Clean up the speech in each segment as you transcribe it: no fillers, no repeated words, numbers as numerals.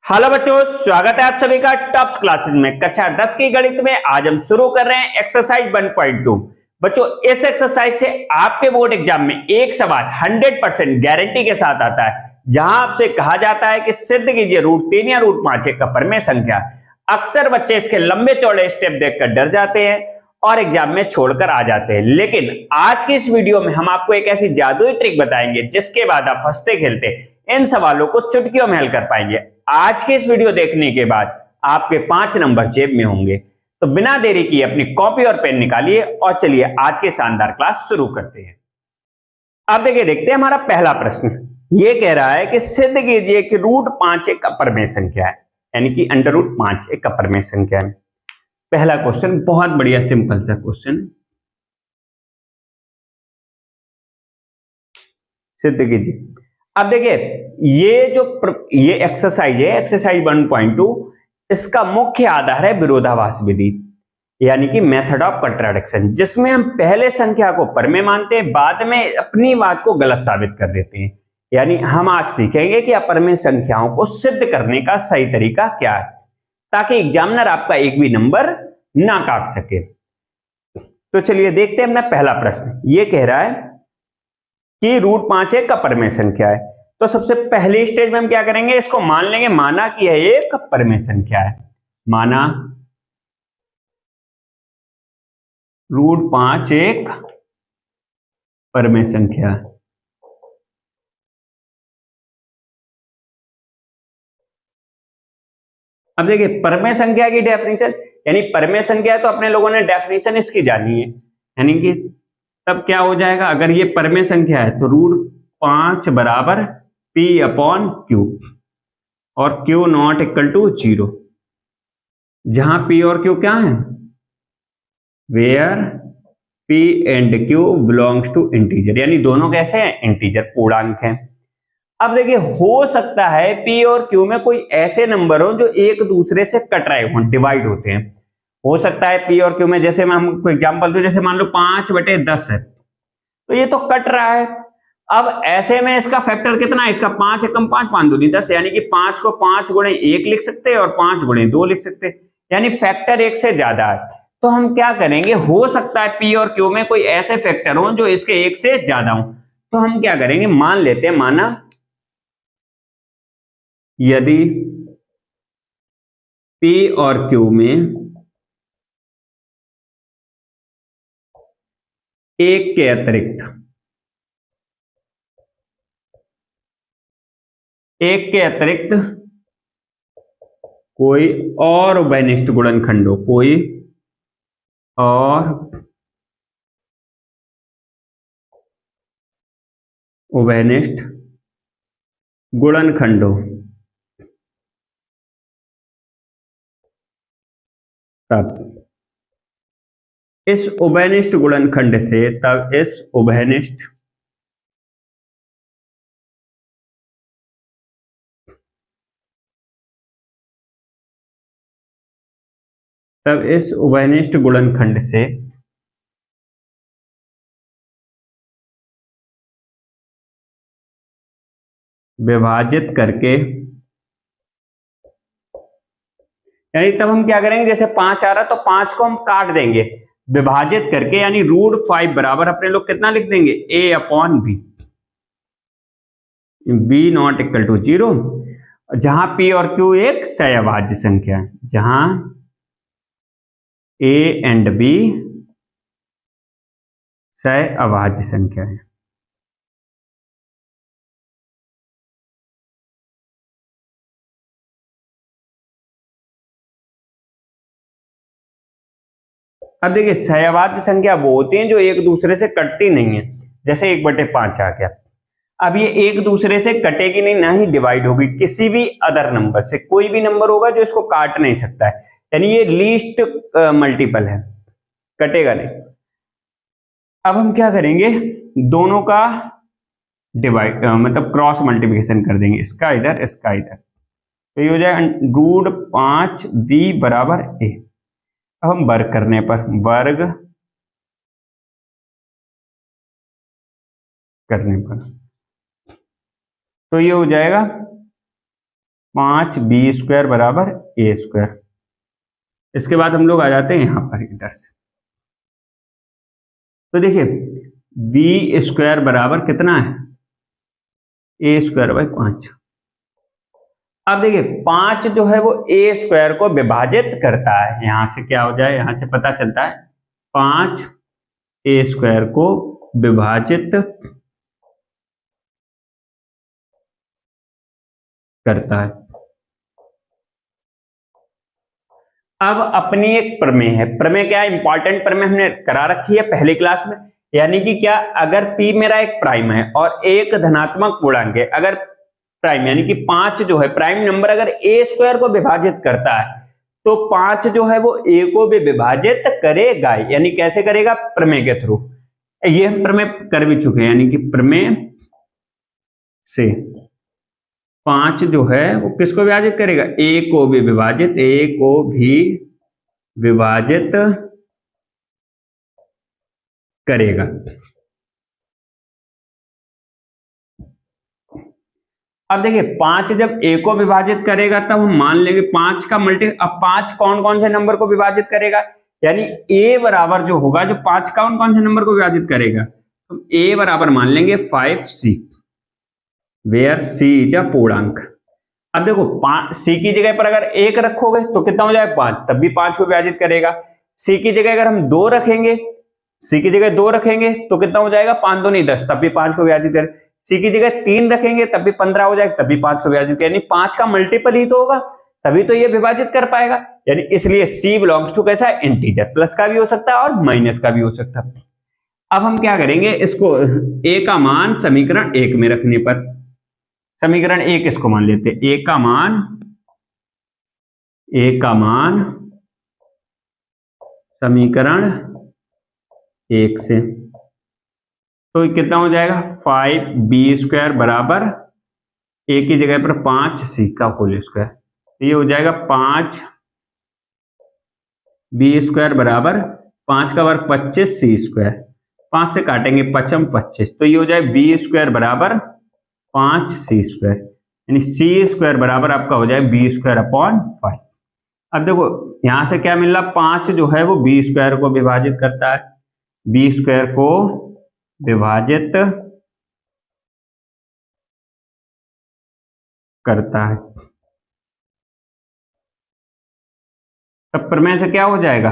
Hello बच्चों, स्वागत है आप सभी का टॉप्स क्लासेस में। कक्षा 10 की गणित में आज हम शुरू कर रहे हैं एक्सरसाइज 1.2। बच्चों, इस एक्सरसाइज से आपके बोर्ड एग्जाम में एक सवाल 100% गारंटी के साथ आता है, जहां आपसे कहा जाता है कि सिद्ध कीजिए √3 या √5 एक अपरमेय संख्या। अक्सर बच्चे इसके लंबे चौड़े स्टेप देखकर डर जाते हैं और एग्जाम में छोड़कर आ जाते हैं, लेकिन आज की इस वीडियो में हम आपको एक ऐसी जादुई ट्रिक बताएंगे जिसके बाद आप हंसते खेलते इन सवालों को चुटकियों में हल कर पाएंगे। आज के इस वीडियो देखने के बाद आपके 5 नंबर जेब में होंगे। तो बिना देरी किए अपनी कॉपी और पेन निकालिए और चलिए आज के शानदार क्लास शुरू करते हैं। अब देखते हैं हमारा पहला प्रश्न। यह कह रहा है कि सिद्ध कीजिए कि √5 एक अपरमेय संख्या है, यानी कि √5 एक अपरमेय संख्या है। पहला क्वेश्चन बहुत बढ़िया सिंपल सा क्वेश्चन, सिद्ध कीजिए। अब देखिए, ये एक्सरसाइज है, एक्सरसाइज 1.2। इसका मुख्य आधार है विरोधाभास विधि, यानी कि मेथड ऑफ कंट्राडिक्शन, जिसमें हम पहले संख्या को परमेय मानते हैं, बाद में अपनी बात को गलत साबित कर देते हैं। यानी हम आज सीखेंगे कि अपरमेय संख्याओं को सिद्ध करने का सही तरीका क्या है, ताकि एग्जामिनर आपका एक भी नंबर ना काट सके। तो चलिए देखते हैं अपना पहला प्रश्न। यह कह रहा है कि √5 एक अपरमेय संख्या है। तो सबसे पहले स्टेज में हम क्या करेंगे, इसको मान लेंगे, माना कि यह एक अपरमेय संख्या है। माना √5 एक परमेय संख्या है। अब देखिए, परमेय संख्या की डेफिनेशन, यानी परमेय संख्या तो अपने लोगों ने डेफिनेशन इसकी जानी है, यानी कि तब क्या हो जाएगा, अगर ये परमेय संख्या है तो √5 बराबर P/Q और Q नॉट इक्वल टू 0, जहां P और Q क्या है, where P and Q belongs to integer, यानी दोनों कैसे हैं, इंटीजर, पूर्णांक हैं। अब देखिए, हो सकता है P और Q में कोई ऐसे नंबर हो जो एक दूसरे से कट रहे हों, डिवाइड होते हैं। हो सकता है P और Q में, जैसे मैं हमको एग्जांपल दूं, जैसे मान लो 5/10 है, तो ये तो कट रहा है। अब ऐसे में इसका फैक्टर कितना है, इसका 5 एकम 5, 5 दूनी 10, यानी कि 5 को 5 गुणे 1 लिख सकते हैं और 5 गुणे 2 लिख सकते हैं, यानी फैक्टर 1 से ज्यादा है। तो हम क्या करेंगे, हो सकता है P और Q में कोई ऐसे फैक्टर हो जो इसके 1 से ज्यादा हो, तो हम क्या करेंगे, मान लेते हैं, माना यदि P और Q में एक के अतिरिक्त कोई और उभयनिष्ठ गुणनखंड हो, कोई और उभयनिष्ठ गुणनखंड हो, तब इस उभयनिष्ठ गुणनखंड से, तब इस उभयनिष्ठ गुणनखंड से विभाजित करके, यानी तब हम क्या करेंगे, जैसे 5 आ रहा तो 5 को हम काट देंगे, विभाजित करके, यानी √5 बराबर अपने लोग कितना लिख देंगे, A/B, B not equal to 0, जहां P और Q एक सहअभाज्य संख्या है, जहां A एंड B सहअभाज्य संख्या है। अब देखिए, सहअभाज्य संख्या वो होती हैं जो एक दूसरे से कटती नहीं है, जैसे 1/5 आ गया। अब ये एक दूसरे से कटेगी नहीं, ना ही डिवाइड होगी किसी भी अदर नंबर से, कोई भी नंबर होगा जो इसको काट नहीं सकता है, यानी ये लीस्ट मल्टीपल है, कटेगा नहीं। अब हम क्या करेंगे, दोनों का डिवाइड मतलब क्रॉस मल्टीप्लिकेशन कर देंगे, इसका इधर, इसका इधर, तो ये हो जाएगा √5B बराबर A। अब हम वर्ग करने पर, वर्ग करने पर, तो ये हो जाएगा 5b² बराबर a²। इसके बाद हम लोग आ जाते हैं यहां पर इधर से, तो देखिए b² बराबर कितना है, a² / 5। अब देखिए 5 जो है वो a² को विभाजित करता है, यहां से क्या हो जाए, यहां से पता चलता है 5 a² को विभाजित करता है। अब अपनी एक प्रमेय है, प्रमेय क्या है, इंपॉर्टेंट प्रमेय हमने करा रखी है पहली क्लास में, यानी कि क्या, अगर p मेरा एक प्राइम है और एक धनात्मक पूर्णांक है, अगर प्राइम यानी कि 5 जो है प्राइम नंबर अगर a² को विभाजित करता है तो 5 जो है वो a को भी विभाजित करेगा, यानी कैसे करेगा, प्रमेय के थ्रू। ये हम प्रमेय कर भी चुके हैं, यानी कि प्रमेय से 5 जो है वो किसको विभाजित करेगा, a को भी विभाजित, a को भी विभाजित करेगा। अब देखिए 5 जब a को विभाजित करेगा तब हम मान लेंगे 5 का मल्टी, अब 5 कौन कौन से नंबर को विभाजित करेगा, यानी a बराबर जो होगा, जो 5 कौन कौन से नंबर को विभाजित करेगा, तो a बराबर मान लेंगे 5c, where c is a पूर्णांक। अब देखो c की जगह पर अगर 1 रखोगे तो कितना हो जाएगा 5, तब भी 5 को विभाजित करेगा। c की जगह अगर हम 2 रखेंगे, c की जगह 2 रखेंगे तो कितना हो जाएगा, 5 2 नहीं 10, तब भी 5 को विभाजित करेगा। c की जगह 3 रखेंगे तब भी 15 हो जाएगा, तब भी 5 को विभाजित करेगा, यानी 5 का मल्टीपल ही तो होगा, तभी तो ये विभाजित कर पाएगा, यानी इसलिए c बिलोंग्स टू कैसा है, इंटीजर, प्लस का भी हो सकता है और माइनस का भी हो सकता है। अब हम क्या करेंगे, इसको a का मान समीकरण 1 में रखने पर, समीकरण 1 इसको मान लेते हैं, a का मान समीकरण 1 से, तो कितना हो जाएगा, 5b² बराबर a की जगह पर 5c का होल स्क्वायर, तो ये हो जाएगा 5b² बराबर 5 का वर्ग 25c², 5 से काटेंगे 5 25, तो ये हो जाए b² बराबर 5c², यानी c² बराबर आपका हो जाए b²/5। अब देखो यहां से क्या मिल रहा, 5 जो है वो b² को विभाजित करता है, b² को विभाजित करता है, तब प्रमेय से क्या हो जाएगा,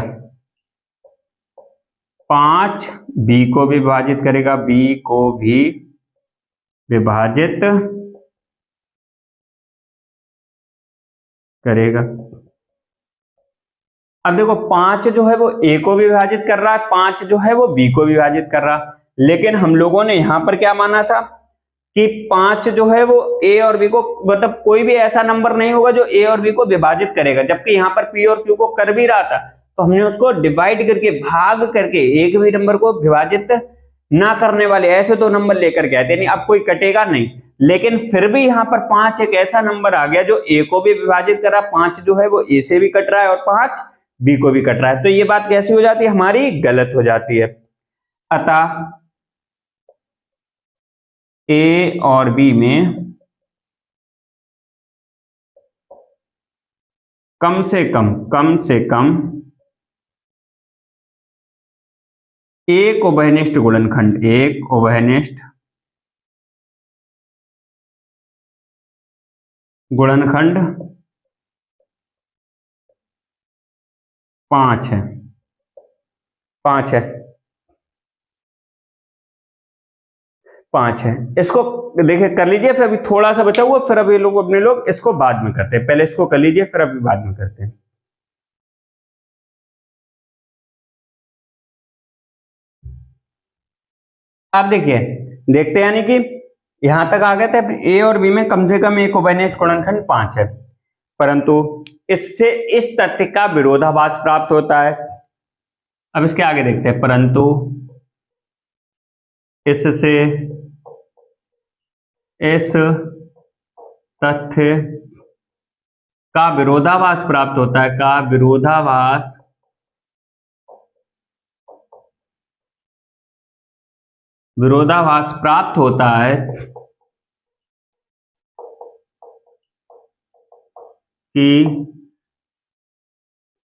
5 b को भी विभाजित करेगा, b को भी विभाजित करेगा। अब देखो 5 जो है वो a को भी विभाजित कर रहा है, 5 जो है वो b को भी विभाजित कर रहा है, लेकिन हम लोगों ने यहां पर क्या माना था कि 5 जो है वो a और b को, मतलब कोई भी ऐसा नंबर नहीं होगा जो a और b को विभाजित करेगा, जबकि यहां पर p और q को कर भी रहा था, तो हमने उसको डिवाइड करके, भाग करके, एक भी नंबर को विभाजित ना करने वाले ऐसे दो नंबर लेकर के आए थे, यानी अब कोई कटेगा नहीं। लेकिन फिर भी यहां पर 5 एक ऐसा नंबर आ गया जो a को भी विभाजित कर रहा है, 5 जो है वो a से भी कट रहा है और 5 b को भी कट रहा है, तो ये बात कैसी हो जाती है, हमारी गलत हो जाती है। अतः a और b में कम से कम एक उभयनिष्ठ गुणनखंड, एक उभयनिष्ठ गुणनखंड 5 है, 5 है, 5 है। इसको देखिए कर लीजिए, फिर अभी थोड़ा सा बचा हुआ, फिर अभी लोग अपने लोग इसको बाद में करते हैं, पहले इसको कर लीजिए फिर अभी बाद में करते हैं। अब देखिए, देखते हैं, यानी कि यहां तक आ गए थे, ए और बी में कम से कम एक उभयनिष्ठ गुणनखंड 5 है, परंतु इससे इस तथ्य का विरोधाभास प्राप्त होता है। अब इसके आगे देखते हैं, परंतु इससे इस तथ्य का विरोधाभास प्राप्त होता है, का विरोधाभास प्राप्त होता है कि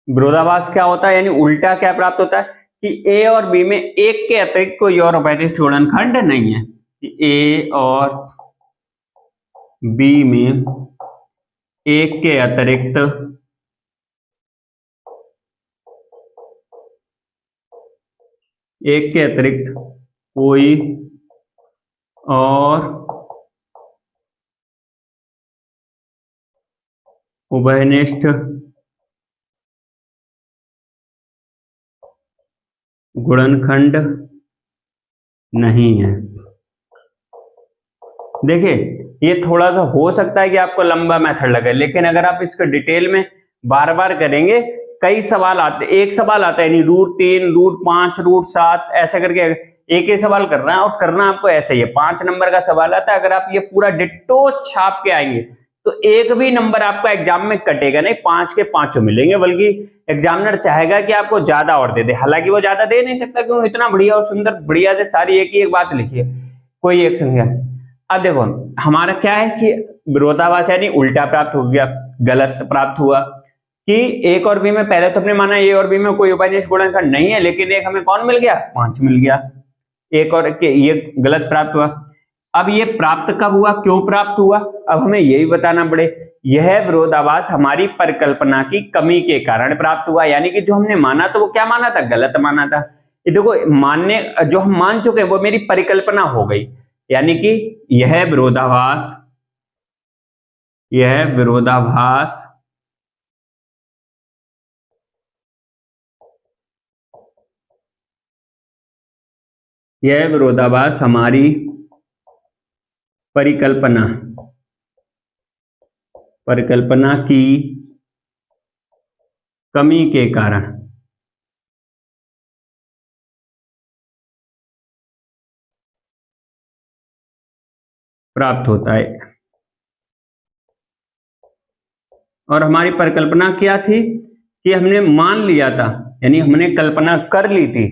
विरोधाभास क्या होता है, यानी उल्टा क्या प्राप्त होता है कि ए और बी में एक के अतिरिक्त कोई और उभयनिष्ठ गुणनखंड नहीं है, कि ए और बी में एक के अतिरिक्त कोई और उभयनिष्ठ गुणनखंड नहीं है। देखिए ये थोड़ा सा हो सकता है कि आपको लंबा मेथड लगे, लेकिन अगर आप इसको डिटेल में बार बार करेंगे, कई सवाल आते, एक सवाल आता है यानी √3, √5, √7 ऐसा करके एक ही सवाल करना है, और करना आपको ऐसे ही है। 5 नंबर का सवाल आता है, अगर आप ये पूरा डिट्टो छाप के आएंगे तो एक भी नंबर आपका एग्जाम में कटेगा नहीं, 5 के 5 मिलेंगे, बल्कि एग्जामिनर चाहेगा कि आपको ज्यादा और दे दे। हालांकि वो ज्यादा दे नहीं सकता, क्यों, इतना बढ़िया और सुंदर बढ़िया से सारी एक ही एक बात लिखी है, कोई एक संख्या। अब देखो हमारा क्या है कि विरोधाभास यानी उल्टा प्राप्त हो गया, गलत प्राप्त हुआ कि एक और बी में, पहले तो हमने माना ए और बी में कोई उभयनिष्ठ गुणनखंड नहीं है, लेकिन एक हमें कौन मिल गया, 5 मिल गया, एक और के ये गलत प्राप्त हुआ। अब ये प्राप्त कब हुआ, क्यों प्राप्त हुआ, अब हमें यही बताना पड़े। यह विरोधाभास हमारी परिकल्पना की कमी के कारण प्राप्त हुआ, यानी कि जो हमने माना तो वो क्या माना था, गलत माना था। ये देखो मानने, जो हम मान चुके हैं वो मेरी परिकल्पना हो गई, यानी कि यह विरोधाभास हमारी परिकल्पना की कमी के कारण प्राप्त होता है। और हमारी परिकल्पना क्या थी कि हमने मान लिया था, यानी हमने कल्पना कर ली थी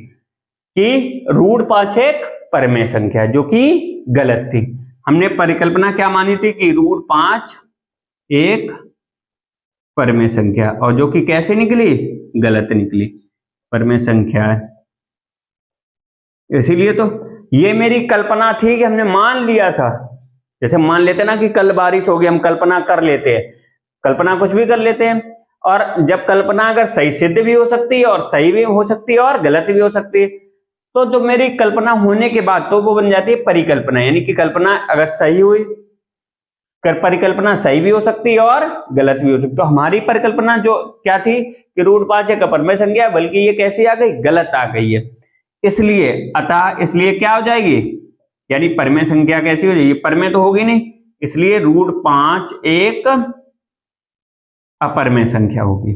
कि √5 एक परमेय संख्या, जो कि गलत थी। हमने परिकल्पना क्या मानी थी कि √5 एक परमेय संख्या, और जो कि कैसे निकली, गलत निकली, परमेय संख्या है। इसीलिए तो ये मेरी कल्पना थी कि हमने मान लिया था, जैसे मान लेते ना कि कल बारिश होगी, हम कल्पना कर लेते हैं, कल्पना कुछ भी कर लेते हैं, और जब कल्पना अगर सही सिद्ध भी हो सकती है और सही भी हो सकती है और गलत भी हो सकती है, तो जो मेरी कल्पना होने के बाद तो वो बन जाती है परिकल्पना, यानी कि कल्पना अगर सही हुई, परिकल्पना सही भी हो सकती है और गलत भी हो सकती है। तो हमारी परिकल्पना जो क्या थी कि √5 एक परमेय संख्या, बल्कि ये कैसी आ गई, गलत आ गई है। इसलिए इसलिए क्या हो जाएगी, यानी परमेय संख्या कैसी हो जाएगी, परमेय तो होगी नहीं, इसलिए √5 एक अपरमेय संख्या होगी,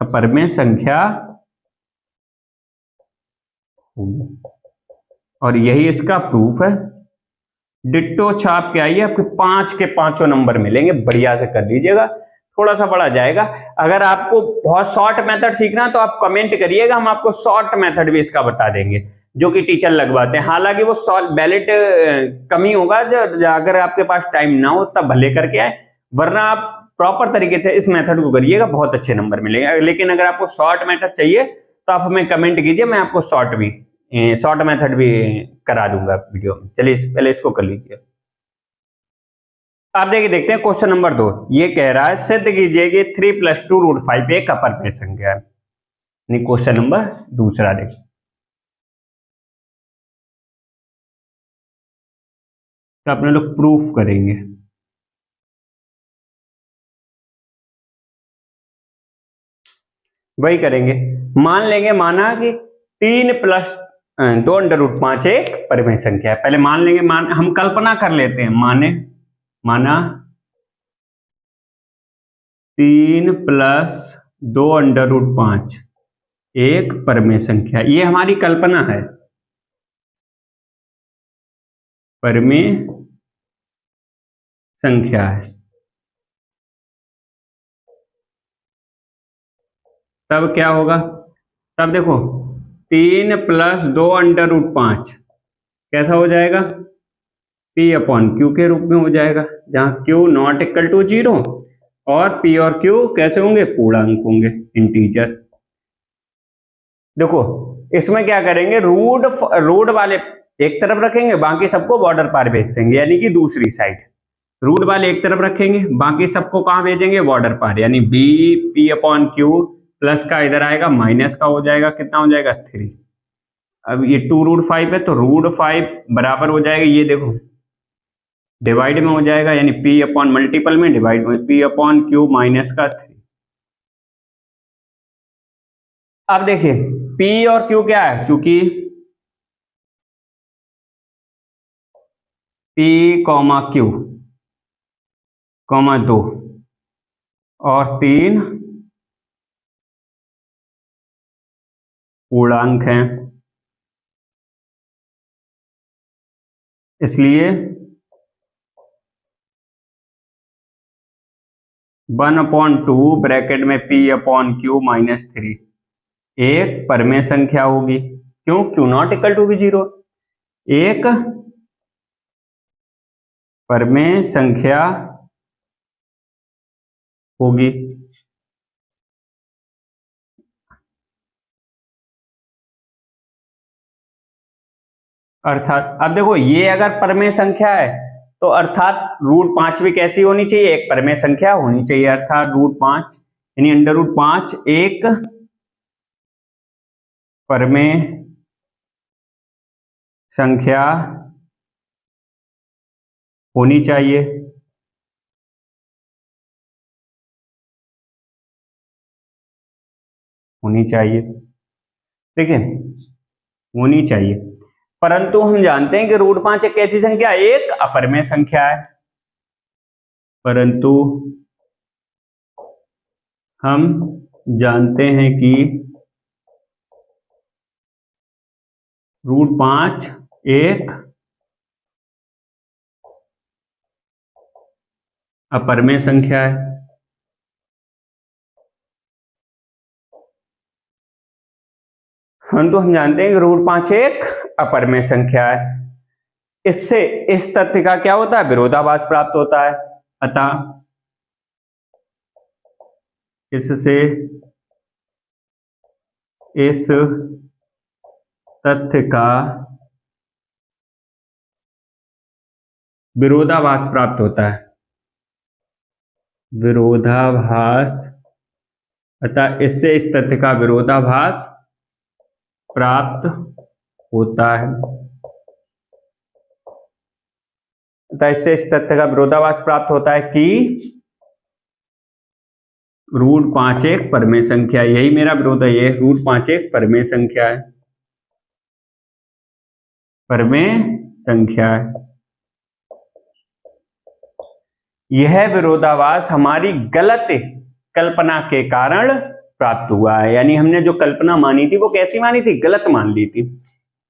अपरमेय संख्या होगी। और यही इसका प्रूफ है। डिट्टो छाप के आइए, आपके 5 के 5 नंबर मिलेंगे, बढ़िया से कर लीजिएगा, थोड़ा सा बड़ा जाएगा। अगर आपको बहुत शॉर्ट मेथड सीखना तो आप कमेंट करिएगा, हम आपको शॉर्ट मेथड भी इसका बता देंगे, जो कि टीचर लगवाते हैं। हालांकि वो बैलेट कम ही होगा, अगर आपके पास टाइम ना हो तब भले करके आए, वरना आप प्रॉपर तरीके से इस मेथड को करिएगा, बहुत अच्छे नंबर मिलेंगे। लेकिन अगर आपको शॉर्ट मेथड चाहिए तो आप हमें कमेंट कीजिए, मैं आपको शॉर्ट मेथड भी करा दूंगा वीडियो में। चलिए पहले इसको कर लीजिए। आप देखते हैं क्वेश्चन नंबर 2, ये कह रहा है सिद्ध कीजिए कि 3 + 2 √5 एक अपरमेय संख्या है। क्वेश्चन नंबर दूसरा देखिए, तो अपने लोग प्रूफ करेंगे। वही करेंगे, मान लेंगे, माना कि 3 + 2 √5 एक परमेय संख्या है। पहले मान लेंगे, हम कल्पना कर लेते हैं, माना 3 + 2 √5 एक परमेय संख्या, ये हमारी कल्पना है, परमेय संख्या है। तब क्या होगा, तब देखो 3 + 2 √5 कैसा हो जाएगा, P अपॉन Q के रूप में हो जाएगा, जहाँ Q नॉट इक्वल टू 0 और P और Q कैसे होंगे, पूर्णांक होंगे, इंटीजर। देखो इसमें क्या करेंगे, रूट वाले एक तरफ रखेंगे, बाकी सबको बॉर्डर पार भेज देंगे, यानी कि दूसरी साइड। रूट वाले एक तरफ रखेंगे, बाकी सबको कहां भेजेंगे, बॉर्डर पार, यानी B P upon Q plus का इधर आएगा माइनस का हो जाएगा, कितना हो जाएगा 3। अब ये 2√5 है तो √5 बराबर हो जाएगा, ये देखो डिवाइड में हो जाएगा, यानी P अपॉन मल्टीपल में डिवाइड में P अपॉन Q माइनस का 3। अब देखिए P और Q क्या है, चूंकि P, Q, 2 और 3 पूर्णांक हैं, इसलिए 1/2 ब्रैकेट में P अपॉन Q माइनस 3 एक परमेय संख्या होगी, क्यों, Q नॉट इक्वल टू भी 0, एक परमेय संख्या होगी। अर्थात अब देखो ये अगर परमेय संख्या है तो अर्थात √5 भी कैसी होनी चाहिए, एक परमेय संख्या होनी चाहिए, अर्थात √5 यानी √5 एक परमेय संख्या होनी चाहिए। ठीक है, होनी चाहिए, परंतु हम जानते हैं कि √5 एक कैसी संख्या, एक अपरमेय संख्या है, परंतु हम जानते हैं कि √5 एक अपरमेय संख्या है। परंतु हम जानते हैं कि √5 एक अपरमेय संख्या है। इससे इस तथ्य का क्या होता है, विरोधाभास प्राप्त होता है, अतः इससे इस तथ्य का विरोधाभास प्राप्त होता है, विरोधाभास, अतः इससे इस तथ्य का विरोधाभास प्राप्त होता है, अतः इससे इस तथ्य का विरोधाभास प्राप्त होता है कि √5 एक परमेय संख्या, यही मेरा विरोध है, ये √5 एक परमेय संख्या है, परमेय संख्या है। यह विरोधाभास हमारी गलत कल्पना के कारण प्राप्त हुआ है, यानी हमने जो कल्पना मानी थी वो कैसी मानी थी, गलत मान ली थी।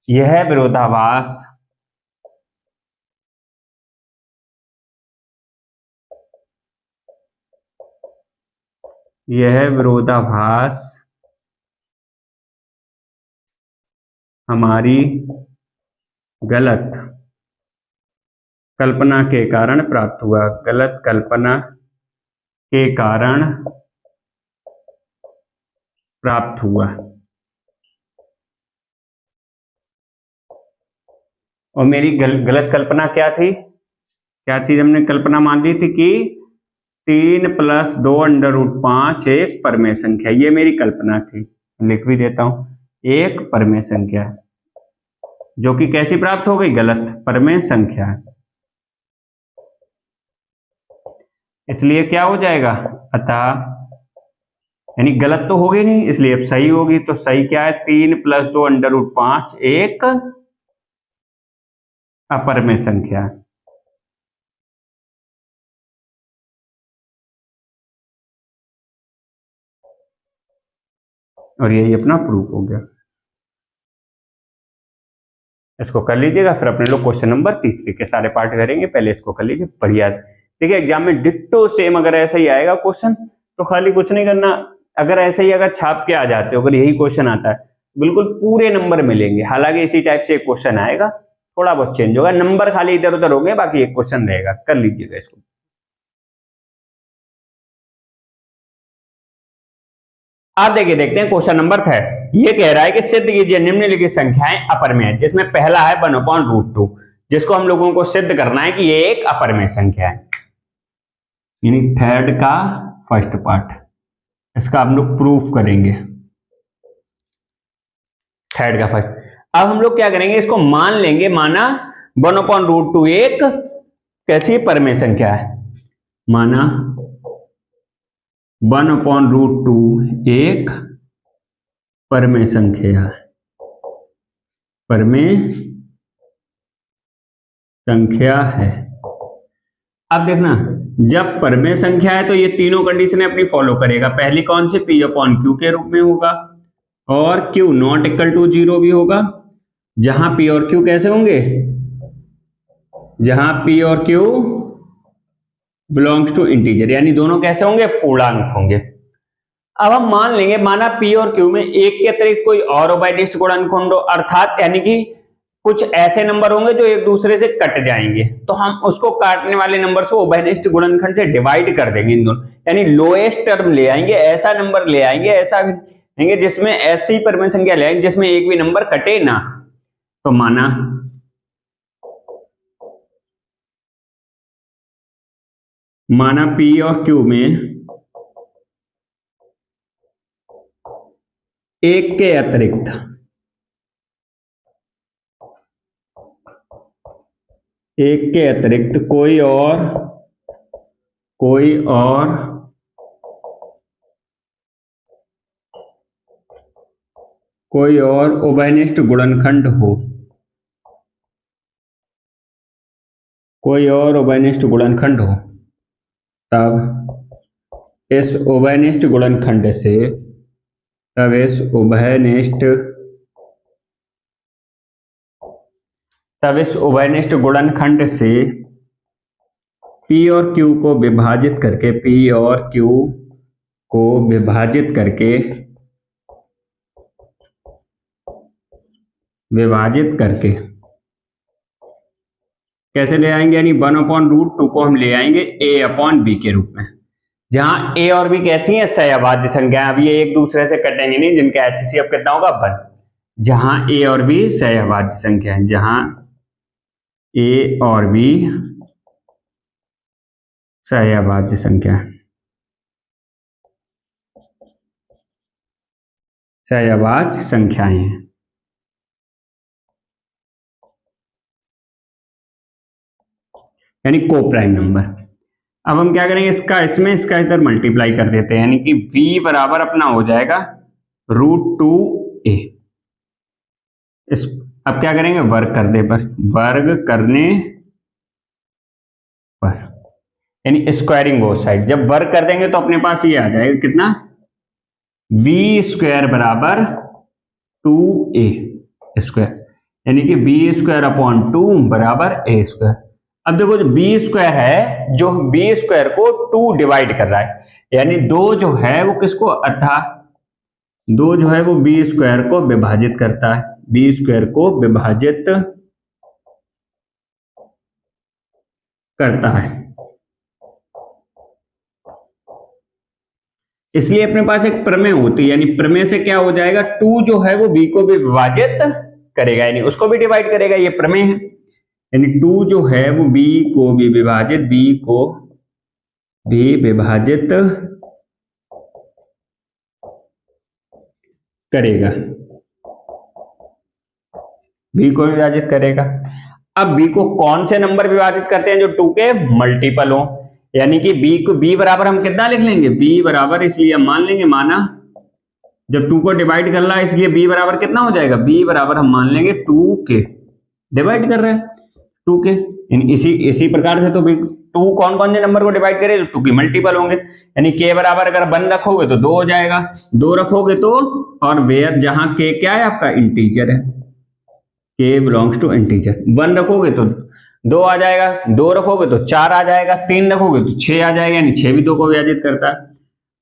यह विरोधाभास हमारी गलत कल्पना के कारण प्राप्त हुआ, गलत कल्पना के कारण प्राप्त हुआ। और मेरी गलत कल्पना क्या थी, क्या चीज हमने कल्पना मान ली थी कि 3 + 2√5 एक परमेय संख्या, ये मेरी कल्पना थी, लिख भी देता हूं, एक परमेय संख्या जो कि कैसी प्राप्त हो गई, गलत परमेय संख्या। इसलिए क्या हो जाएगा, अतः यानी गलत तो होगी नहीं, इसलिए अब सही होगी, तो सही क्या है, 3 + 2√5 एक अपरमेय संख्या। और यही अपना प्रूफ हो गया। इसको कर लीजिएगा, फिर अपने लोग क्वेश्चन नंबर 3 के सारे पार्ट करेंगे, पहले इसको कर लीजिए बढ़िया से। देखिए एग्जाम में डिट्टो सेम अगर ऐसा ही आएगा क्वेश्चन तो खाली कुछ नहीं करना, अगर ऐसे ही अगर छाप के आ जाते हो, अगर यही क्वेश्चन आता है बिल्कुल पूरे नंबर मिलेंगे। हालांकि इसी टाइप से एक क्वेश्चन आएगा, थोड़ा बहुत चेंज होगा, नंबर खाली इधर उधर होंगे, बाकी एक क्वेश्चन रहेगा, कर लीजिएगा इसको। आप देखिए, देखते हैं क्वेश्चन नंबर 3। ये कह रहा है कि सिद्ध कीजिए निम्नलिखित संख्याएं अपरमेय है, जिसमें पहला है 1/√2, जिसको हम लोगों को सिद्ध करना है कि ये एक अपरमेय संख्या है, यानी थर्ड का फर्स्ट पार्ट, इसका हम लोग प्रूफ करेंगे, थर्ड का फर्स्ट। अब हम लोग क्या करेंगे, इसको मान लेंगे, माना 1/√2 एक कैसी परमेय संख्या है, माना 1/√2 एक परमेय संख्या है, परमेय संख्या है। अब देखना, जब परमेय संख्या है तो ये तीनों कंडीशन अपनी फॉलो करेगा। पहली कौन सी, P/Q के रूप में होगा, और Q ≠ 0 भी होगा। जहां P और Q कैसे होंगे, जहां P और Q बिलोंग्स टू इंटीजर, यानी दोनों कैसे होंगे, पूर्णांक होंगे। अब हम मान लेंगे, माना P और Q में एक के अतिरिक्त कोई और उभयनिष्ठ गुणनखंड हो, अर्थात यानी कि कुछ ऐसे नंबर होंगे जो एक दूसरे से कट जाएंगे, तो हम उसको काटने वाले नंबर को उभयनिष्ठ गुणनखंड से डिवाइड कर देंगे इन दोनों, यानी लोएस्ट टर्म ले आएंगे, ऐसा नंबर ले आएंगे, ऐसा लेंगे जिसमें ऐसी परमेय संख्या ले आएंगे जिसमें एक भी नंबर कटे ना। तो माना P और Q में एक के अतिरिक्त कोई और उभयनिष्ठ गुणनखंड हो, तब इस उभयनिष्ठ गुणनखंड से P और Q को विभाजित करके कैसे ले आएंगे, यानी 1/√2 को हम ले आएंगे A/B के रूप में, जहां A और B कैसी हैं, सहअभाज्य संख्या। अब ये एक दूसरे से कटेंगे नहीं, जिनका HCF कितना होगा 1, जहां A और B सहअभाज्य संख्या है, जहां A और B सहअभाज्य संख्या है, सहअभाज्य संख्याएं हैं। यानी को प्राइम नंबर। अब हम क्या करेंगे, इसका इधर मल्टीप्लाई कर देते हैं, यानी कि V बराबर अपना हो जाएगा √2a। अब क्या करेंगे, वर्ग करने पर, यानी स्क्वायरिंग बोथ साइड। जब वर्ग कर देंगे तो अपने पास ये आ जाएगा कितना, V² बराबर 2a², यानी कि B²/2 बराबर A²। अब देखो, जो B² है, जो B² को 2 डिवाइड कर रहा है, यानी 2 जो है वो किसको, दो जो है वो B² को विभाजित करता है, B² को विभाजित करता है। इसलिए अपने पास एक प्रमेय होती है, यानी प्रमेय से क्या हो जाएगा, 2 जो है वो B को भी विभाजित करेगा, यानी उसको भी डिवाइड करेगा, ये प्रमेय है। यानी 2 जो है वो B को भी विभाजित करेगा, B को विभाजित करेगा। अब B को कौन से नंबर विभाजित करते हैं, जो 2 के मल्टीपल हो, यानी कि B बराबर हम कितना लिख लेंगे, B बराबर, इसलिए हम मान लेंगे, माना जब 2 को डिवाइड कर रहा है, इसलिए B बराबर कितना हो जाएगा, B बराबर हम मान लेंगे 2 के, डिवाइड कर रहे हैं 2 के, इसी प्रकार से तो 2 कौन कौन से नंबर को डिवाइड करे, तो 2 की मल्टीपल होंगे, यानी K बराबर अगर 1 रखोगे तो 2 हो जाएगा, 2 रखोगे तो, और वेयर जहां K क्या है आपका, इंटीजर है, K बिलोंग्स टू इंटीजर, 1 रखोगे तो 2 आ जाएगा, 2 रखोगे तो 4 आ जाएगा, 3 रखोगे तो 6 आ जाएगा, यानी 6 भी 2 को विभाजित करता है।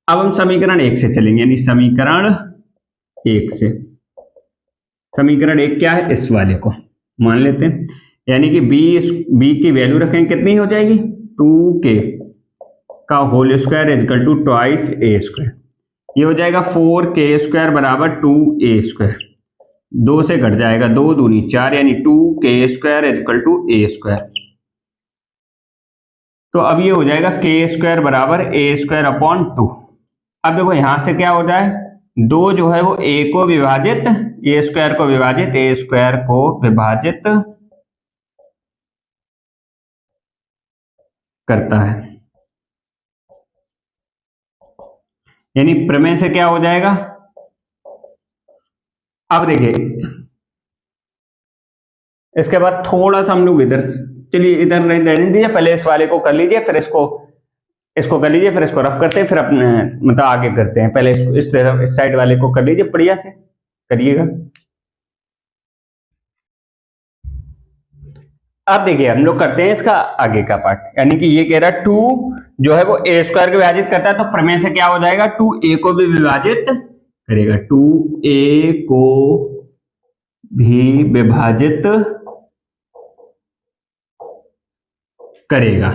अब हम समीकरण 1 से चलेंगे, यानी समीकरण 1 क्या है, इस वाले को मान लेते हैं, यानी कि बी की वैल्यू रखेंगे कितनी हो जाएगी 2k का whole square equal to twice a square. ये हो जाएगा 4k² बराबर 2a²। 2 से घट जाएगा 2 दूनी 4 यानी 2k² इजकल टू a²। तो अब ये हो जाएगा k² बराबर a² अपॉन 2। अब देखो यहां से क्या हो जाए 2 जो है वो a को विभाजित a² को विभाजित a² को विभाजित करता है। यानी प्रमेय से क्या हो जाएगा, अब देखिए इसके बाद थोड़ा सा हम लोग इधर, चलिए इधर रहने दीजिए, पहले इस वाले को कर लीजिए, फिर इसको कर लीजिए, फिर इसको रफ करते हैं, फिर अपने मतलब आगे करते हैं। पहले इस तरफ इस साइड वाले को कर लीजिए, बढ़िया से करिएगा। अब देखिए हम लोग करते हैं इसका आगे का पार्ट, यानी कि ये कह रहा है 2 जो है वो a² को विभाजित करता है, तो प्रमेय से क्या हो जाएगा 2a को भी विभाजित करेगा, 2a को भी विभाजित करेगा।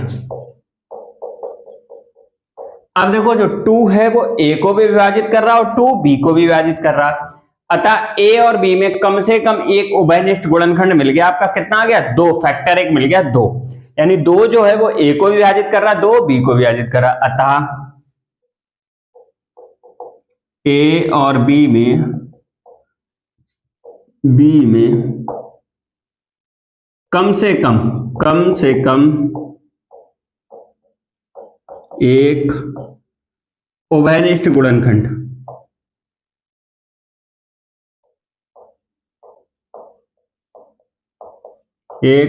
अब देखो जो 2 है वो a को भी विभाजित कर रहा है और 2 b को भी विभाजित कर रहा है, अतः a और b में कम से कम एक उभयनिष्ठ गुणनखंड मिल गया। आपका कितना आ गया 2, फैक्टर 1 मिल गया 2, यानी 2 जो है वो a को भी विभाजित कर रहा है, 2 b को विभाजित कर रहा है, अतः a और b में कम से कम एक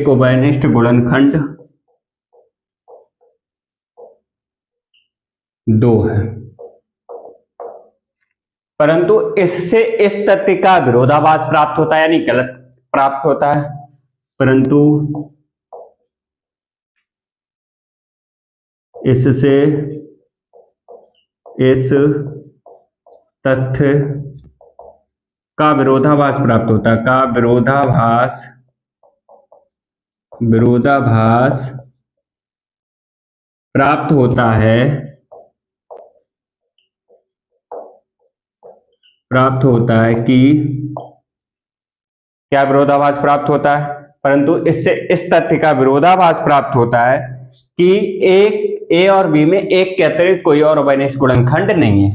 उभयनिष्ठ गुणनखंड दो है, परंतु इससे इस तथ्य का विरोधाभास प्राप्त होता है, यानी गलत प्राप्त होता है, परंतु इससे इस तथ्य का विरोधाभास प्राप्त होता है, का विरोधाभास प्राप्त होता है कि क्या विरोधाभास प्राप्त होता है, परंतु इससे इस तथ्य का विरोधाभास प्राप्त होता है कि एक a और b में एक के अतिरिक्त कोई और उभयनिष्ठ गुणनखंड नहीं है,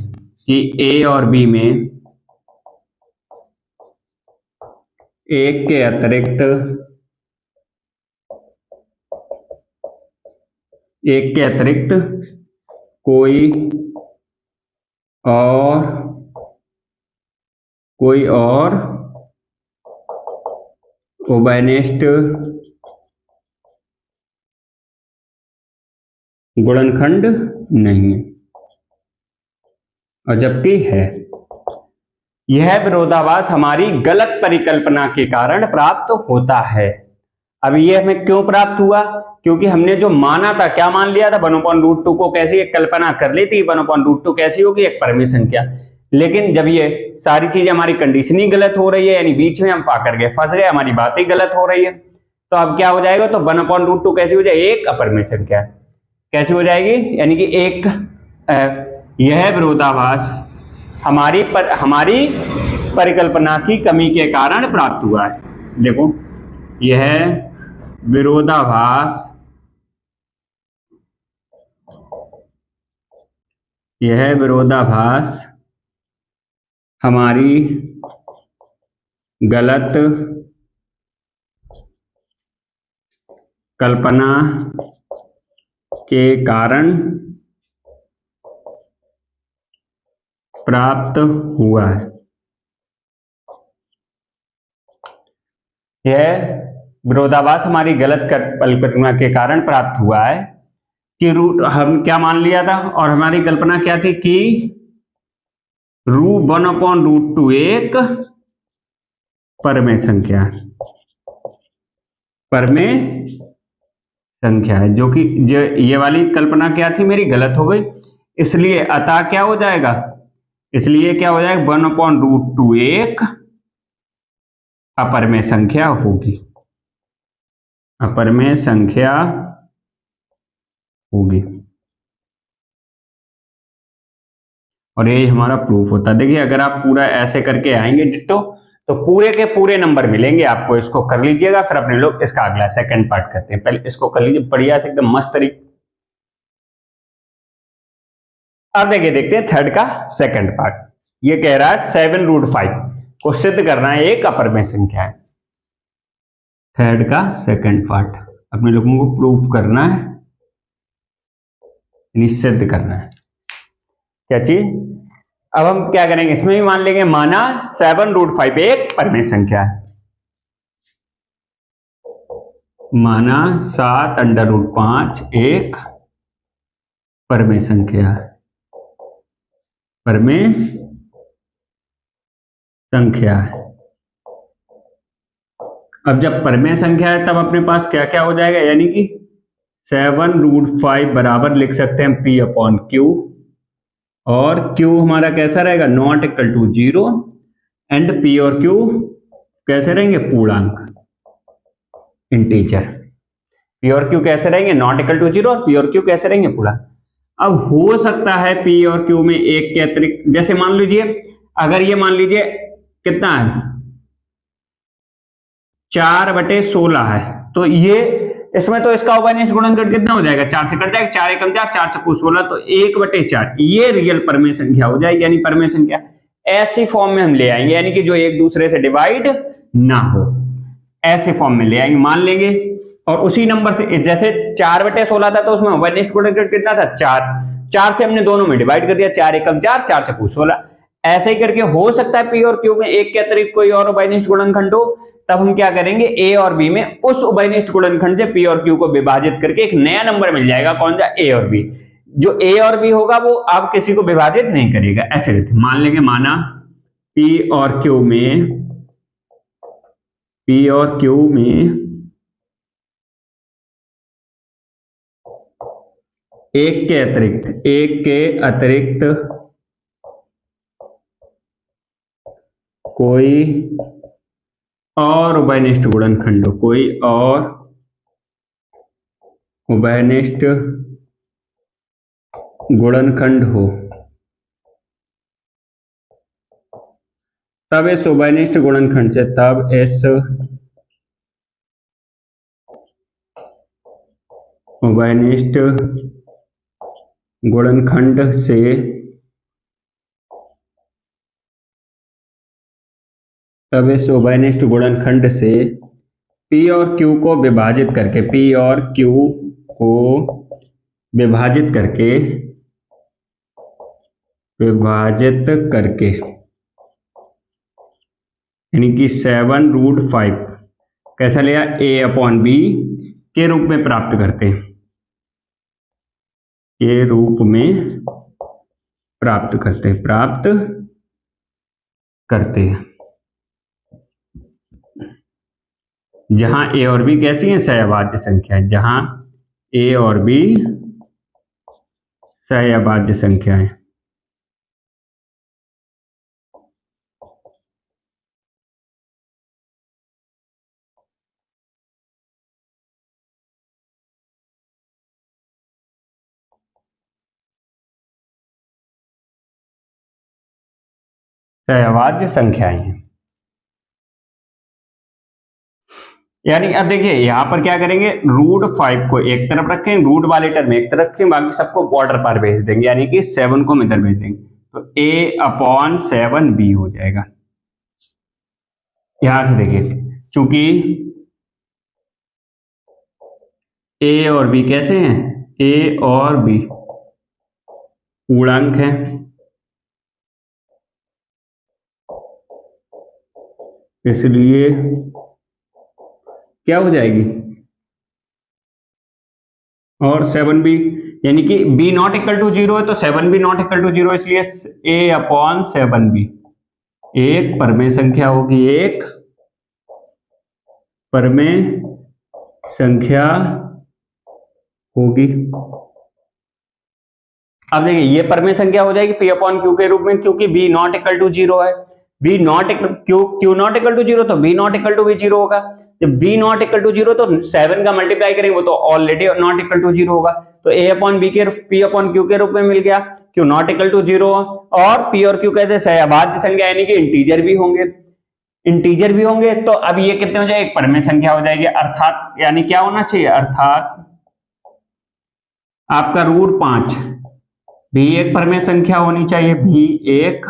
कि a और b में एक के अतिरिक्त कोई और उभयनिष्ठ गुणनखंड नहीं है, और जबकि है। यह विरोधाभास हमारी गलत परिकल्पना के कारण प्राप्त होता है। अब ये हमें क्यों प्राप्त हुआ, क्योंकि हमने जो माना था, क्या मान लिया था 1/√2 को कैसी एक कल्पना कर ली थी, 1/√2 कैसी होगी एक परिमेय संख्या। लेकिन जब ये सारी चीजें हमारी कंडीशन ही गलत हो रही है, यानी बीच में हम पाकर के फंस गए, हमारी बात ही गलत हो रही है, तो अब क्या हो जाएगा, तो 1/√2 कैसी हो जाएगी, एक अपरिमेय संख्या कैसी हो जाएगी, यानी कि एक यह विरोधाभास हमारी परिकल्पना की कमी के कारण प्राप्त हुआ है। देखो यह विरोधाभास हमारी गलत कल्पना के कारण प्राप्त हुआ है। यह विरोधाभास हमारी गलत कल्पना के कारण प्राप्त हुआ है कि हम क्या मान लिया था, और हमारी कल्पना क्या थी कि 1/√2 एक परमेय संख्या है, जो कि ये वाली कल्पना क्या थी मेरी गलत हो गई, इसलिए अतः क्या हो जाएगा, 1/√2 एक अपरिमेय संख्या होगी। अपरमेय संख्या होगी। और ये हमारा प्रूफ होता है। देखिए अगर आप पूरा ऐसे करके आएंगे डिट्टो तो पूरे के पूरे नंबर मिलेंगे आपको। इसको कर लीजिएगा, फिर अपने लोग इसका अगला सेकंड पार्ट करते हैं। पहले इसको कर लीजिए बढ़िया से एकदम मस्त तरीके। अब देखिए देखते हैं थर्ड का सेकंड पार्ट। ये कह रहा है 7√5 को सिद्ध करना है एक अपरमेय संख्या है। थर्ड का सेकंड पार्ट अपने लोगों को प्रूफ करना है, निश्चित करना है। क्या चीज? अब हम क्या करेंगे, इसमें भी मान लेंगे माना 7√5 एक परमेय संख्या है। माना 7√5 एक परमेय संख्या है। परमेय संख्या है। अब जब परमेय संख्या है तब अपने पास क्या क्या हो जाएगा, यानी कि 7√5 बराबर लिख सकते हैं P/Q, और Q हमारा कैसा रहेगा, not equal to 0, and P और Q कैसे रहेंगे, पूर्णांक, इंटीजर। P और Q कैसे रहेंगे, नॉट इक्वल टू 0, और P और Q कैसे रहेंगे, पूर्णांक। अब हो सकता है P और Q में एक के अतिरिक्त, जैसे मान लीजिए अगर ये मान लीजिए कितना है 4/16 है, तो ये इसमें तो इसका उभयनिष्ठ गुणनखंड कितना हो जाएगा, 4 से कट जाएगा, 4 एकम 4, 4 चौको 16, तो 1/4 ये रियल परमेय संख्या हो जाएगी। यानी परमेय संख्या ऐसी फॉर्म में हम ले आएंगे, यानी कि जो एक दूसरे से डिवाइड ना हो, ऐसे फॉर्म में ले आएंगे, मान लेंगे। और उसी नंबर से जैसे 4/16 था तो उसमें उभयनिष्ठ गुणनखंड कितना था, 4 से हमने दोनों में डिवाइड कर दिया, 4 एकम 4, 4 चौको 16। ऐसे ही करके हो सकता है P और Q में एक के अतिरिक्त कोई और उभयनिष्ठ गुणनखंड हो, तब हम क्या करेंगे, A और B में उस उभयनिष्ठ गुणनखंड से P और Q को विभाजित करके एक नया नंबर मिल जाएगा, कौन सा, A और B। जो A और B होगा वो आप किसी को विभाजित नहीं करेगा। ऐसे मान लेंगे, माना P और Q में एक के अतिरिक्त कोई और उभयनिष्ठ गुणनखंड, कोई और उभयनिष्ठ गुणनखंड हो, तब इस उभयनिष्ठ गुणनखंड से उभयनिष्ठ गुणनखंड से P और Q को विभाजित करके, यानी कि 7√5 कैसा लिया, A/B के रूप में प्राप्त करते हैं, प्राप्त करते हैं। जहां A और B कैसी हैं, सहअभाज्य संख्या है, जहां A और B सहअभाज्य संख्या है। सहअभाज्य संख्याएं हैं। यानी अब देखिए यहां पर क्या करेंगे, √5 को एक तरफ रखें, रूट वाले टर्म एक तरफ रखें, बाकी सबको बॉर्डर पर भेज देंगे, यानी कि 7 को इधर भेज देंगे, तो A/7B हो जाएगा। यहां से देखिए चूंकि A और B कैसे हैं, A और B पूर्णांक है, इसलिए क्या हो जाएगी, और 7B, यानी कि B नॉट इक्वल टू 0 है तो 7B नॉट इक्वल टू 0, इसलिए A/7B एक परमेय संख्या होगी, एक परमेय संख्या होगी। अब देखिए ये परमेय संख्या हो जाएगी P/Q के रूप में, क्योंकि B नॉट इक्वल टू 0 है, v not q not equal to zero तो v नॉट इक्वल टू भी जीरो होगा। जब v not equal to zero तो 7 का मल्टीप्लाई करेंगे वो तो already not equal to zero होगा, तो a अपॉन बी के p अपॉन क्यू के रूप में मिल गया। Q not equal to zero और p और q कैसे सहअभाज्य संख्या यानी कि इंटीजर भी होंगे, इंटीजर भी होंगे, तो अब ये कितने हो जाएगा, एक परमेय संख्या हो जाएगी, अर्थात यानी क्या होना चाहिए, अर्थात आपका रूट 5 भी एक परमेय संख्या होनी चाहिए, भी एक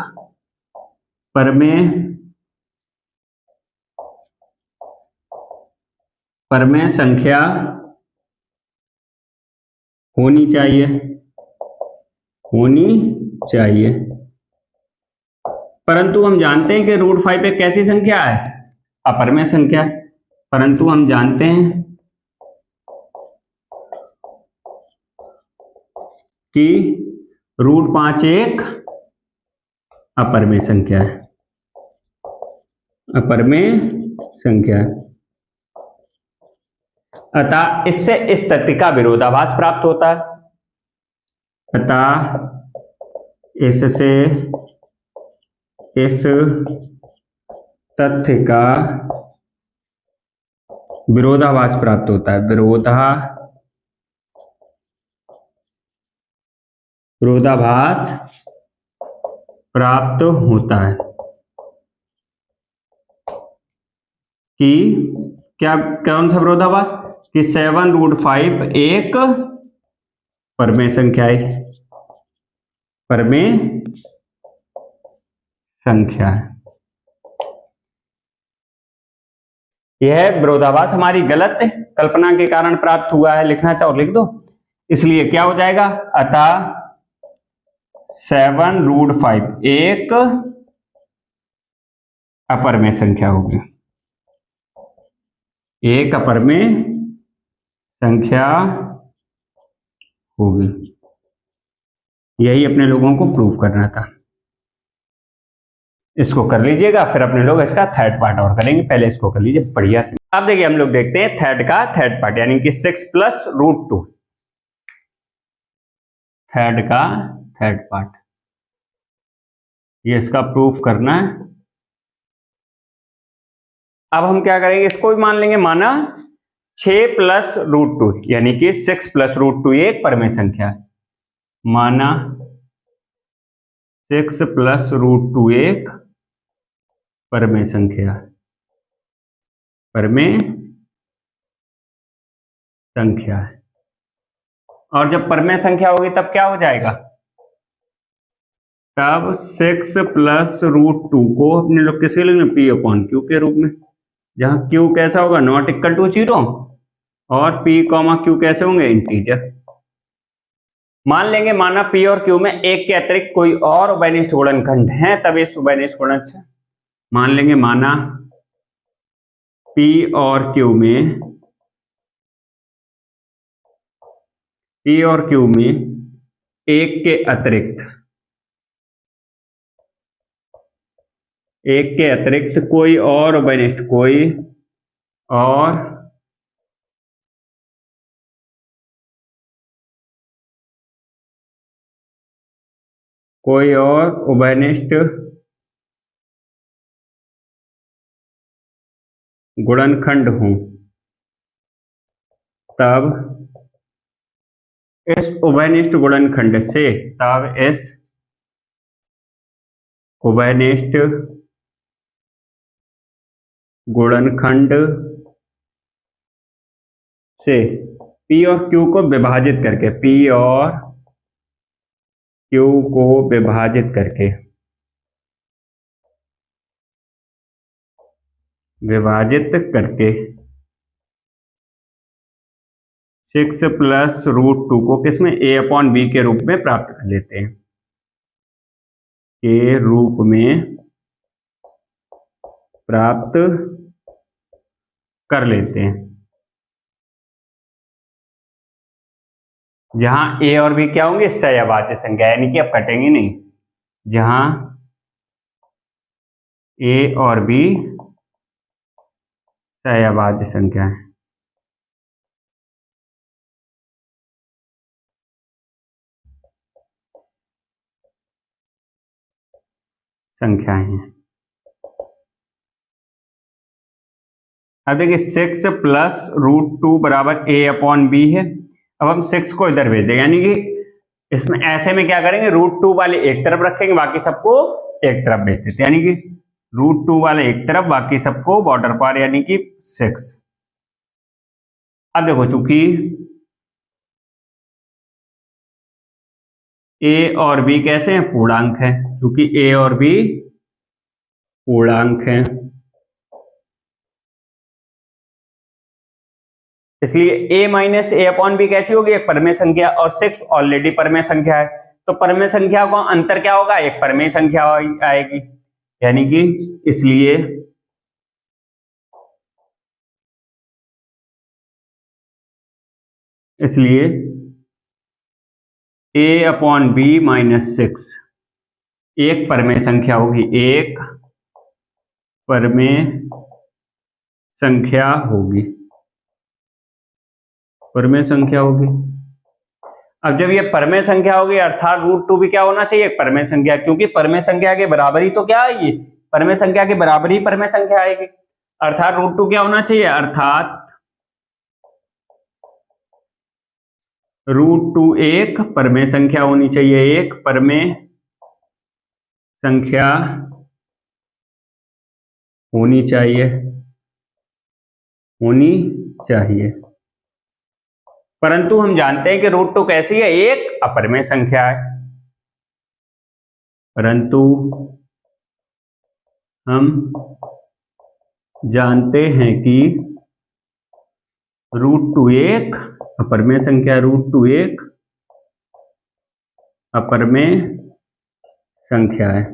परमेय संख्या होनी चाहिए। परंतु हम जानते हैं कि रूट 5 एक कैसी संख्या है, अपरमेय संख्या, परंतु हम जानते हैं कि रूट 5 एक अपरमेय संख्या है, अपरमेय संख्या है। अतः इससे इस तथ्य का विरोधाभास प्राप्त होता है, अतः इससे इस तथ्य का विरोधाभास प्राप्त होता है, विरोधाभास प्राप्त होता है कि क्या, कौन सा विरोधाभास, कि 7 रूट 5 एक परमेय संख्या है, परमेय संख्या है। यह विरोधाभास हमारी गलत कल्पना के कारण प्राप्त हुआ है, लिखना चाहो लिख दो, इसलिए क्या हो जाएगा, अतः 7 रूट 5 एक अपरमेय संख्या होगी, एक अपरमेय संख्या होगी। यही अपने लोगों को प्रूव करना था, इसको कर लीजिएगा, फिर अपने लोग इसका थर्ड पार्ट और करेंगे, पहले इसको कर लीजिए बढ़िया से। अब देखिए हम लोग देखते हैं थर्ड का थर्ड पार्ट, यानी कि 6 प्लस रूट 2, थर्ड का थर्ड पार्ट, ये इसका प्रूफ करना है। अब हम क्या करेंगे, इसको भी मान लेंगे, माना 6 प्लस रूट 2 यानी कि 6 प्लस रूट 2 एक परमेय संख्या है, माना 6 प्लस रूट 2 एक परमेय संख्या, परमेय संख्या है। और जब परमेय संख्या होगी तब क्या हो जाएगा, तब 6 प्लस रूट 2 को अपने लोग किसके लिखेंगे, पी अपॉन क्यू के रूप में, जहां क्यू कैसा होगा, नॉट इक्वल टू जीरो, और पी कॉमा क्यू कैसे होंगे, इंटीजर। मान लेंगे माना पी और क्यू में एक के अतिरिक्त कोई और उभयनिष्ठ गुणनखंड है, तब इस उभयनिष्ठ गुणनखंड मान लेंगे, माना पी और क्यू में, पी और क्यू में एक के अतिरिक्त कोई और उभयनिष्ठ, कोई और उभयनिष्ठ गुणनखंड हो, तब इस उभयनिष्ठ गुणनखंड से, तब इस उभयनिष्ठ गुणनखंड से P और Q को विभाजित करके, P और Q को विभाजित करके, 6 प्लस रूट 2 को किसमें, A अपॉन बी के रूप में प्राप्त कर लेते हैं, के रूप में प्राप्त कर लेते हैं, जहां A और B क्या होंगे, सहअभाज्य संख्या, यानी कि अब कटेंगे नहीं, जहां A और B सहअभाज्य संख्या है, संख्याएं हैं। अब देखिए 6 प्लस √2 बराबर a/b है। अब हम 6 को इधर भेज देंगे, यानी कि इसमें ऐसे में क्या करेंगे, √2 वाले एक तरफ रखेंगे, बाकी सबको एक तरफ भेज देते, यानी कि √2 वाले एक तरफ, बाकी सबको बॉर्डर पार, यानी कि 6। अब देखो चूंकि a और b कैसे हैं, पूर्णांक है, क्योंकि a और b पूर्णांक हैं, इसलिए a माइनस a/b कैसी होगी, एक परमेय संख्या, और 6 ऑलरेडी परमेय संख्या है, तो परमेय संख्या का अंतर क्या होगा, एक परमेय संख्या आएगी, यानी कि इसलिए a/b माइनस 6 एक परमेय संख्या होगी, एक परमेय संख्या होगी, परमेय संख्या होगी। अब जब ये परमेय संख्या होगी अर्थात √2 भी क्या होना चाहिए, एक परमेय संख्या, क्योंकि परमेय संख्या के बराबर ही तो क्या आएगी, परमेय संख्या के बराबर ही परमेय संख्या आएगी, अर्थात √2 क्या होना चाहिए, अर्थात √2 एक परमेय संख्या होनी चाहिए, एक परमेय संख्या होनी चाहिए। परंतु हम जानते हैं कि √2 कैसी है, एक अपरमेय संख्या है, परंतु हम जानते हैं कि √2 एक अपरमेय संख्या, √2 एक अपरमेय संख्या है।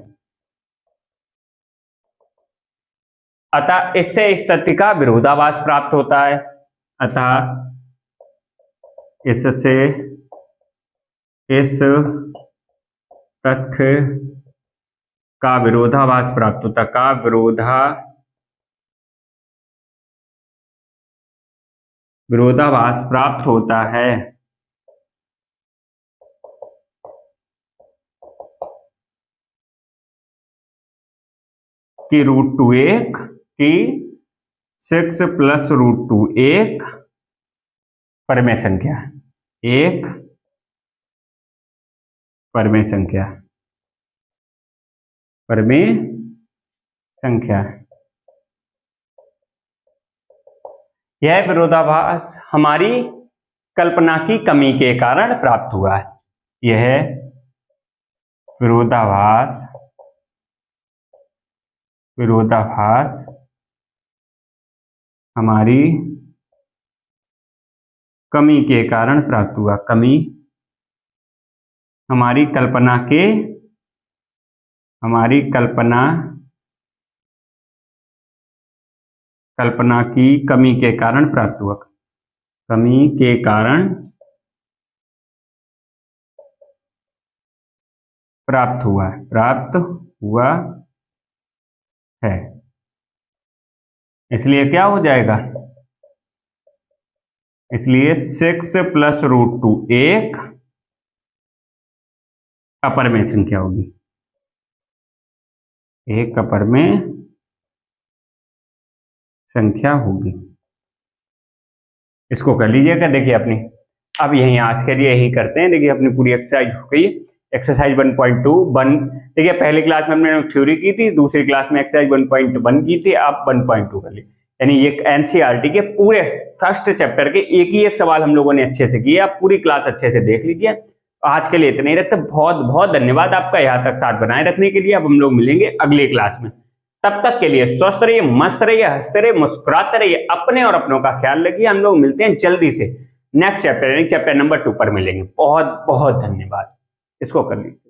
अतः इससे इस तथ्य का विरोधाभास प्राप्त होता है, अतः इससे इस तथ्य का विरोधाभास प्राप्त होता है, विरोधाभास प्राप्त होता है कि √2 एक, कि 6 प्लस √2 एक परमेय संख्या, एक परमेय संख्या, परमेय संख्या। यह विरोधाभास हमारी कल्पना की कमी के कारण प्राप्त हुआ है, यह विरोधाभास हमारी कमी के कारण प्राप्त हुआ, कमी हमारी कल्पना की कमी के कारण प्राप्त हुआ, कमी के कारण प्राप्त हुआ है। इसलिए क्या हो जाएगा, इसलिए 6 प्लस √2 एक अपरमेय संख्या होगी, एक अपरमेय संख्या होगी। इसको कर लीजिएगा, देखिए अपनी, अब यही आज के लिए यही करते हैं। देखिए अपनी पूरी एक्सरसाइज हो गई, एक्सरसाइज 1.2 देखिए पहली क्लास में हमने थ्योरी की थी, दूसरी क्लास में एक्सरसाइज 1.1 की थी, अब 1.2 कर ली, यानी ये एनसीईआरटी के पूरे फर्स्ट चैप्टर के एक ही एक सवाल हम लोगों ने अच्छे से किए। आप पूरी क्लास अच्छे से देख लीजिए। आज के लिए इतना ही रखते, बहुत बहुत धन्यवाद आपका यहाँ तक साथ बनाए रखने के लिए। अब हम लोग मिलेंगे अगली क्लास में, तब तक के लिए स्वस्थ रहिए, मस्त रहिए, हंसते रहिए, मुस्कुराते रहिए, अपने और अपनों का ख्याल रखिए। हम लोग मिलते हैं जल्दी से नेक्स्ट चैप्टर यानी चैप्टर नंबर 2 पर मिलेंगे। बहुत बहुत धन्यवाद। इसको कर लीजिए।